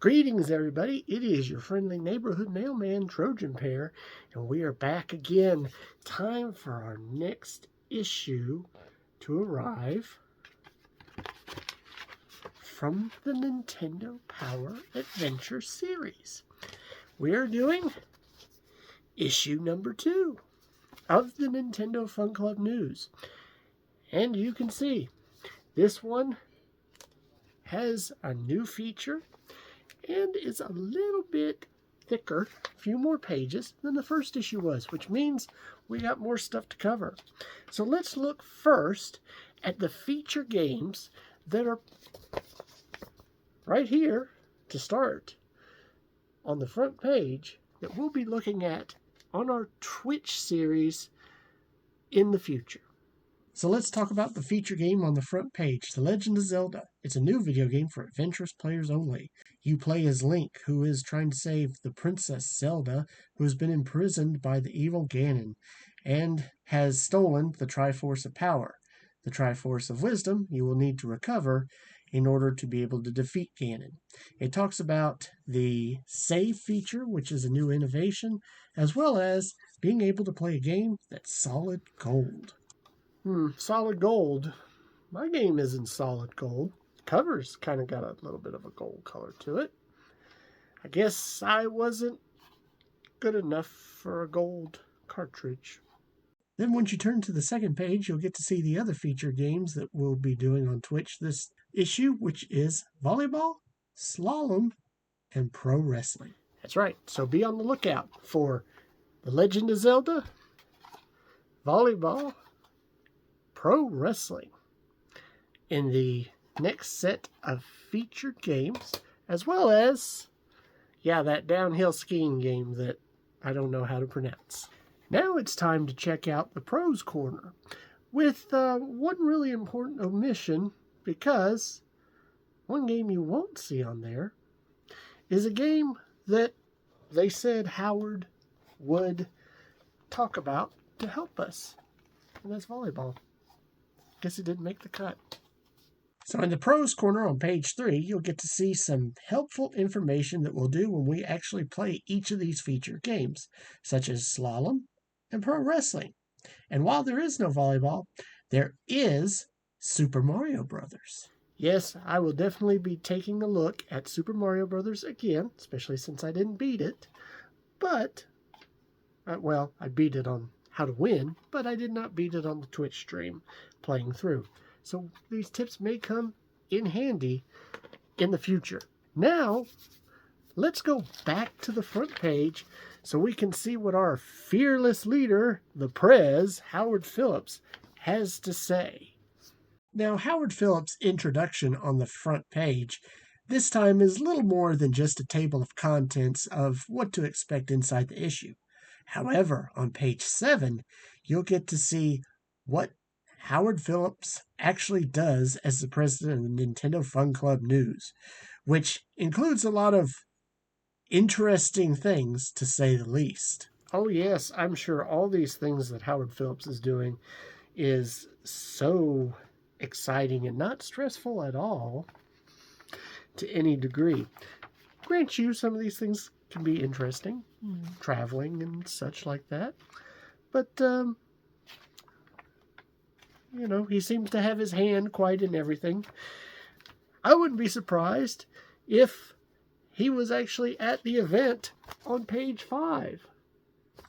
Greetings, everybody. It is your friendly neighborhood mailman, Trojan Pair, and we are back again. Time for our next issue to arrive from the Nintendo Power Adventure series. We are doing issue number 2 of the Nintendo Fun Club News. And you can see this one has a new feature and is a little bit thicker, a few more pages than the first issue was, which means we got more stuff to cover. So let's look first at the feature games that are right here to start on the front page that we'll be looking at on our Twitch series in the future. So let's talk about the feature game on the front page, The Legend of Zelda. It's a new video game for adventurous players only. You play as Link, who is trying to save the Princess Zelda, who has been imprisoned by the evil Ganon, and has stolen the Triforce of Power. The Triforce of Wisdom you will need to recover in order to be able to defeat Ganon. It talks about the save feature, which is a new innovation, as well as being able to play a game that's solid gold. Solid gold. My game isn't solid gold. The cover's kind of got a little bit of a gold color to it. I guess I wasn't good enough for a gold cartridge. Then once you turn to the second page, you'll get to see the other feature games that we'll be doing on Twitch this issue, which is volleyball, slalom, and pro wrestling. That's right. So be on the lookout for The Legend of Zelda, volleyball, pro wrestling in the next set of featured games, as well as, that downhill skiing game that I don't know how to pronounce. Now it's time to check out the Pros Corner with one really important omission, because one game you won't see on there is a game that they said Howard would talk about to help us, and that's volleyball. Guess it didn't make the cut. So in the Pros Corner on page 3, you'll get to see some helpful information that we'll do when we actually play each of these featured games, such as slalom and pro wrestling. And while there is no volleyball, there is Super Mario Brothers. Yes, I will definitely be taking a look at Super Mario Brothers again, especially since I didn't beat it. But, I beat it on How to Win, but I did not beat it on the Twitch stream playing through. So these tips may come in handy in the future. Now, let's go back to the front page so we can see what our fearless leader, the Prez, Howard Phillips, has to say. Now, Howard Phillips' introduction on the front page this time is little more than just a table of contents of what to expect inside the issue. However, on page 7, you'll get to see what Howard Phillips actually does as the president of the Nintendo Fun Club News, which includes a lot of interesting things, to say the least. Oh, yes, I'm sure all these things that Howard Phillips is doing is so exciting and not stressful at all to any degree. Grant you, some of these things can be interesting, traveling and such like that. But, he seems to have his hand quite in everything. I wouldn't be surprised if he was actually at the event on page 5.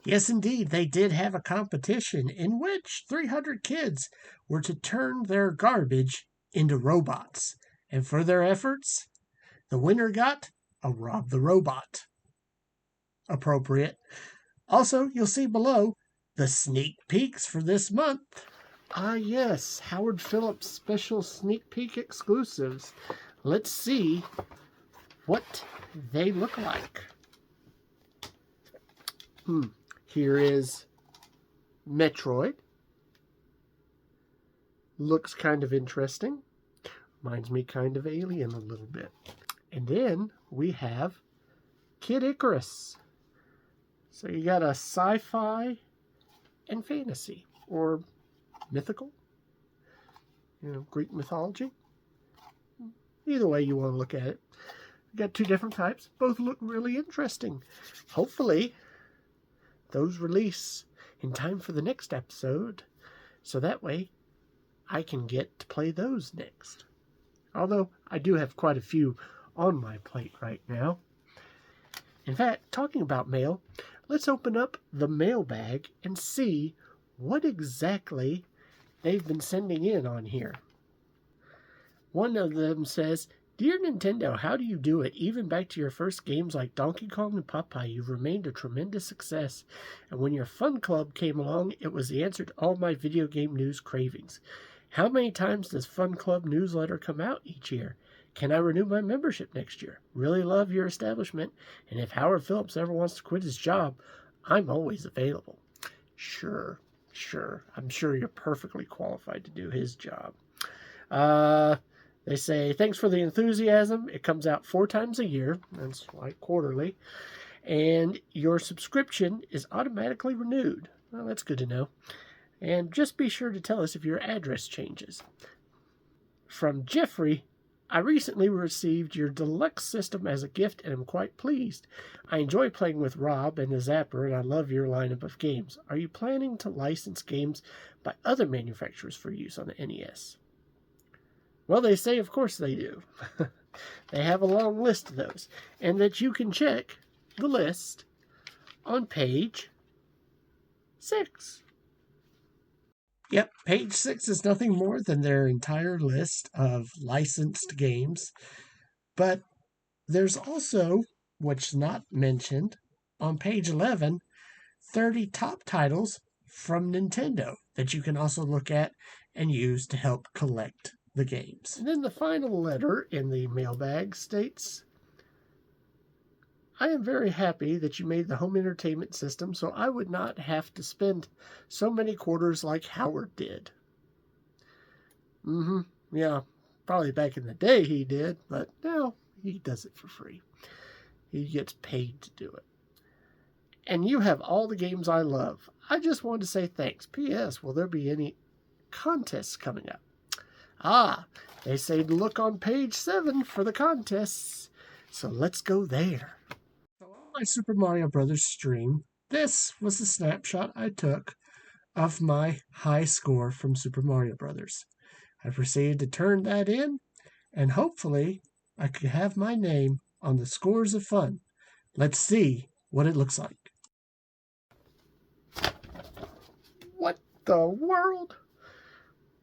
Yes, indeed, they did have a competition in which 300 kids were to turn their garbage into robots. And for their efforts, the winner got a Rob the Robot. Appropriate. Also, you'll see below the sneak peeks for this month. Ah, yes, Howard Phillips special sneak peek exclusives. Let's see what they look like. Here is Metroid. Looks kind of interesting. Reminds me kind of Alien a little bit. And then we have Kid Icarus. So you got a sci-fi and fantasy, or mythical, Greek mythology. Either way you want to look at it. We got 2 different types. Both look really interesting. Hopefully, those release in time for the next episode, so that way I can get to play those next. Although I do have quite a few on my plate right now. In fact, talking about mail, let's open up the mailbag and see what exactly they've been sending in on here. One of them says, "Dear Nintendo, how do you do it? Even back to your first games like Donkey Kong and Popeye, you've remained a tremendous success. And when your Fun Club came along, it was the answer to all my video game news cravings. How many times does Fun Club newsletter come out each year? Can I renew my membership next year? Really love your establishment, and if Howard Phillips ever wants to quit his job, I'm always available." Sure. I'm sure you're perfectly qualified to do his job. They say, "Thanks for the enthusiasm. It comes out 4 times a year." That's like quarterly. "And your subscription is automatically renewed." Well, that's good to know. "And just be sure to tell us if your address changes." From Jeffrey, "I recently received your deluxe system as a gift and am quite pleased. I enjoy playing with Rob and the Zapper, and I love your lineup of games. Are you planning to license games by other manufacturers for use on the NES?" Well, they say of course they do. They have a long list of those, and that you can check the list on page 6. Yep, page 6 is nothing more than their entire list of licensed games. But there's also, what's not mentioned, on page 11, 30 top titles from Nintendo that you can also look at and use to help collect the games. And then the final letter in the mailbag states, "I am very happy that you made the home entertainment system so I would not have to spend so many quarters like Howard did." Yeah, probably back in the day he did, but now he does it for free. He gets paid to do it. "And you have all the games I love. I just wanted to say thanks. P.S. Will there be any contests coming up?" They say to look on page 7 for the contests. So let's go there. So on my Super Mario Brothers stream, this was the snapshot I took of my high score from Super Mario Brothers. I proceeded to turn that in, and hopefully I could have my name on the Scores of Fun. Let's see what it looks like. What the world?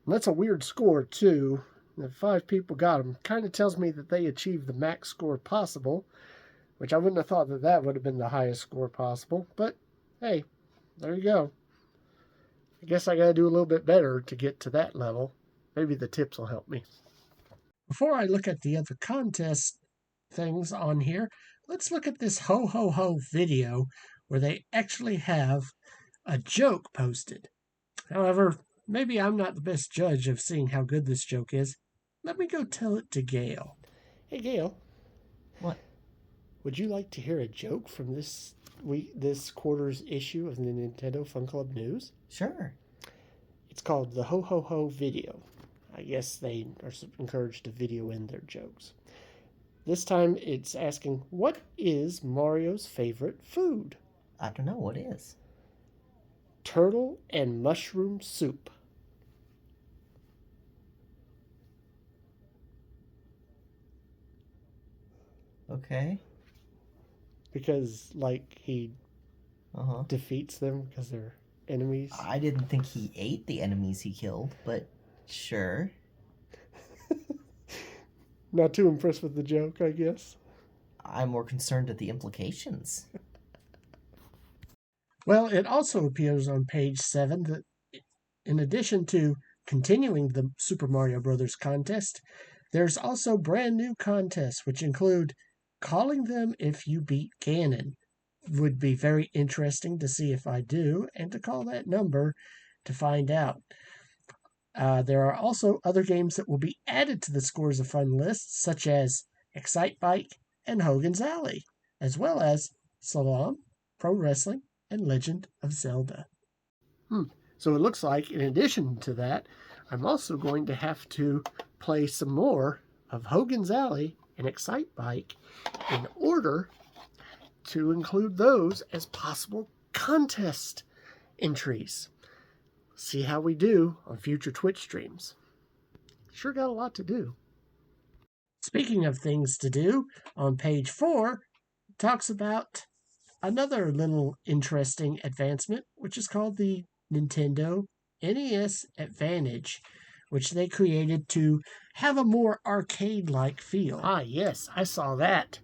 That's a weird score, too. The 5 people got them. Kind of tells me that they achieved the max score possible, which I wouldn't have thought that that would have been the highest score possible. But, hey, there you go. I guess I got to do a little bit better to get to that level. Maybe the tips will help me. Before I look at the other contest things on here, let's look at this Ho Ho Ho video where they actually have a joke posted. However, maybe I'm not the best judge of seeing how good this joke is. Let me go tell it to Gail. Hey, Gail. What? Would you like to hear a joke from this quarter's issue of the Nintendo Fun Club News? Sure. It's called the Ho Ho Ho video. I guess they are encouraged to video in their jokes. This time it's asking, what is Mario's favorite food? I don't know. What is? Turtle and mushroom soup. Okay. Because, like, he defeats them because they're enemies. I didn't think he ate the enemies he killed, but sure. Not too impressed with the joke, I guess. I'm more concerned at the implications. Well, it also appears on page 7 that in addition to continuing the Super Mario Brothers contest, there's also brand new contests, which include calling them if you beat Ganon. Would be very interesting to see if I do, and to call that number to find out. There are also other games that will be added to the Scores of Fun list, such as Excite Bike and Hogan's Alley, as well as Salam, Pro Wrestling, and Legend of Zelda. So it looks like, in addition to that, I'm also going to have to play some more of Hogan's Alley and Excite Bike in order to include those as possible contest entries. See how we do on future Twitch streams. Sure got a lot to do. Speaking of things to do, on page 4, it talks about another little interesting advancement, which is called the Nintendo NES Advantage, which they created to have a more arcade-like feel. Ah, yes, I saw that.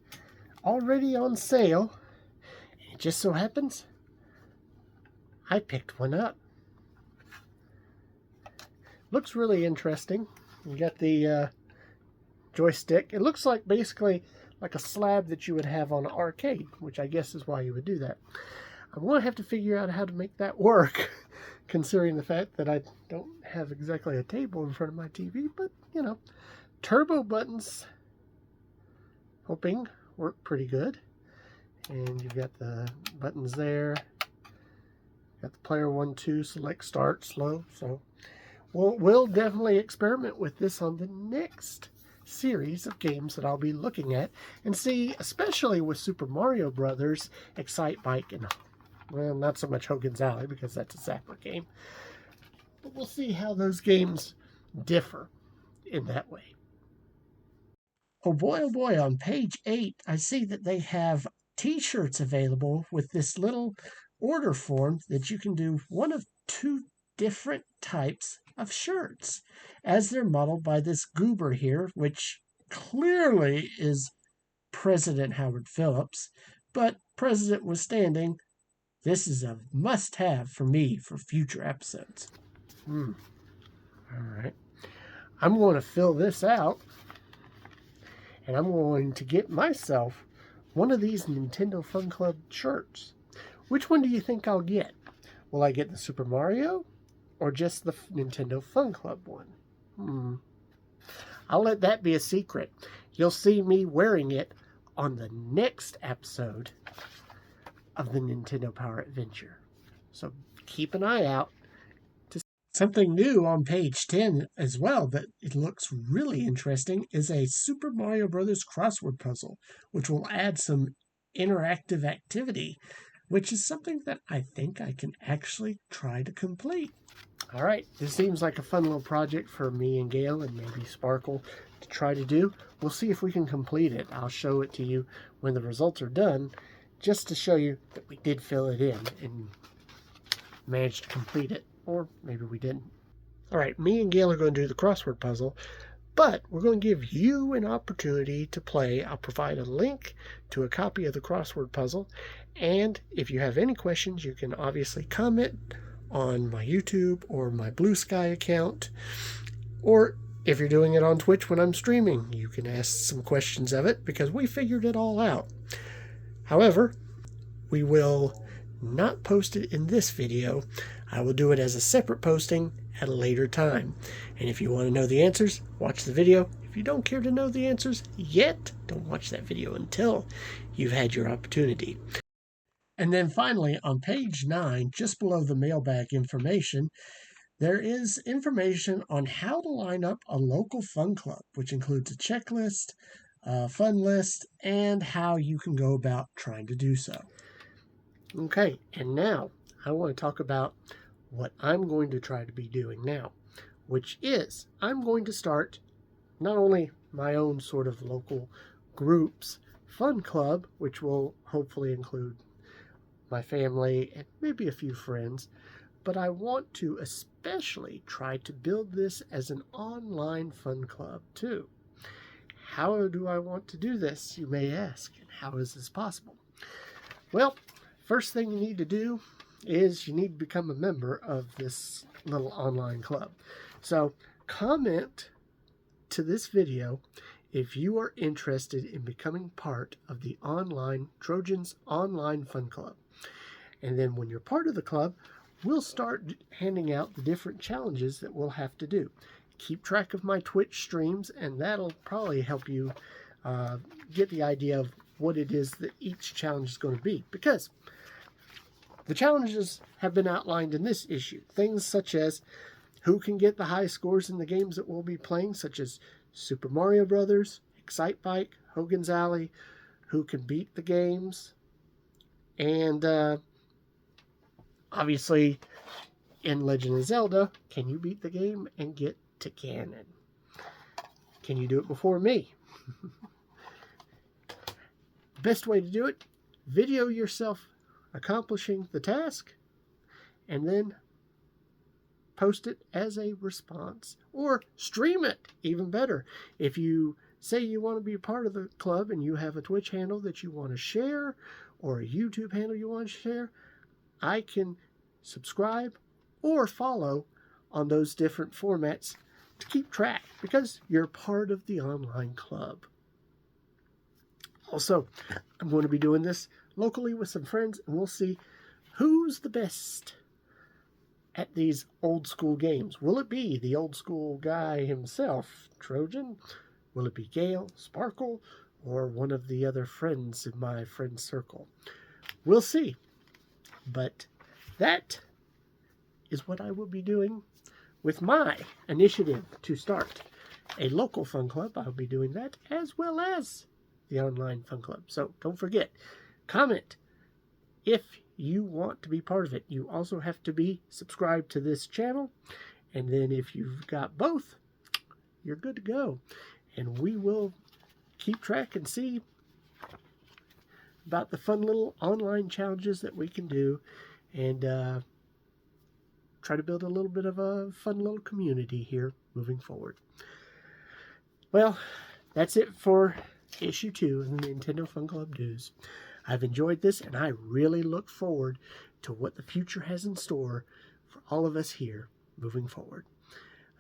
Already on sale. It just so happens I picked one up. Looks really interesting. You got the joystick. It looks like basically like a slab that you would have on an arcade, which I guess is why you would do that. I'm going to have to figure out how to make that work, considering the fact that I don't have exactly a table in front of my TV, but, you know, turbo buttons, hoping, work pretty good. And you've got the buttons there. Got the player 1, 2, select, start, slow. So we'll definitely experiment with this on the next series of games that I'll be looking at and see, especially with Super Mario Brothers, Excite Bike, and, well, not so much Hogan's Alley because that's a separate game. But we'll see how those games differ in that way. Oh boy, on page 8, I see that they have t-shirts available with this little order form that you can do one of 2 different types of shirts, as they're modeled by this goober here, which clearly is President Howard Phillips, but President was standing. This is a must-have for me for future episodes. All right. I'm going to fill this out, and I'm going to get myself one of these Nintendo Fun Club shirts. Which one do you think I'll get? Will I get the Super Mario or just the Nintendo Fun Club one? I'll let that be a secret. You'll see me wearing it on the next episode of the Nintendo Power Adventure. So keep an eye out. Something new on page 10 as well that it looks really interesting is a Super Mario Brothers crossword puzzle, which will add some interactive activity, which is something that I think I can actually try to complete. All right, this seems like a fun little project for me and Gail and maybe Sparkle to try to do. We'll see if we can complete it. I'll show it to you when the results are done, just to show you that we did fill it in and managed to complete it. Or maybe we didn't. All right, me and Gail are going to do the crossword puzzle, but we're going to give you an opportunity to play. I'll provide a link to a copy of the crossword puzzle, and if you have any questions, you can obviously comment on my YouTube or my Blue Sky account, or if you're doing it on Twitch when I'm streaming, you can ask some questions of it because we figured it all out. However, we will not post it in this video. I will do it as a separate posting at a later time. And if you want to know the answers, watch the video. If you don't care to know the answers yet, don't watch that video until you've had your opportunity. And then finally, on page 9, just below the mailbag information, there is information on how to line up a local fun club, which includes a checklist, a fun list, and how you can go about trying to do so. Okay, and now I want to talk about what I'm going to try to be doing now, which is I'm going to start not only my own sort of local groups fun club, which will hopefully include my family and maybe a few friends, but I want to especially try to build this as an online fun club too. How do I want to do this, you may ask, and how is this possible? Well, first thing you need to do is you need to become a member of this little online club. So comment to this video if you are interested in becoming part of the Trojan's online fun club. And then when you're part of the club, we'll start handing out the different challenges that we'll have to do. Keep track of my Twitch streams, and that'll probably help you get the idea of what it is that each challenge is going to be. Because the challenges have been outlined in this issue. Things such as who can get the high scores in the games that we'll be playing, such as Super Mario Brothers, Excite Bike, Hogan's Alley, who can beat the games, and obviously in Legend of Zelda, can you beat the game and get to Ganon? Can you do it before me? Best way to do it, video yourself accomplishing the task and then post it as a response, or stream it, even better. If you say you want to be a part of the club and you have a Twitch handle that you want to share or a YouTube handle you want to share, I can subscribe or follow on those different formats to keep track, because you're part of the online club. Also, I'm going to be doing this locally with some friends, and we'll see who's the best at these old school games. Will it be the old school guy himself, Trojan? Will it be Gale, Sparkle, or one of the other friends in my friend circle? We'll see. But that is what I will be doing with my initiative to start a local fun club. I'll be doing that as well as the online fun club. So don't forget, comment if you want to be part of it. You also have to be subscribed to this channel. And then if you've got both, you're good to go. And we will keep track and see about the fun little online challenges that we can do, and try to build a little bit of a fun little community here moving forward. Well, that's it for issue 2 of the Nintendo Fun Club News. I've enjoyed this, and I really look forward to what the future has in store for all of us here moving forward.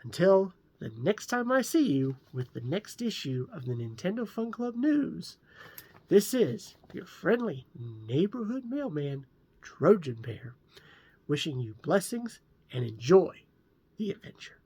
Until the next time I see you with the next issue of the Nintendo Fun Club News, this is your friendly neighborhood mailman, Trojan Bear, wishing you blessings and enjoy the adventure.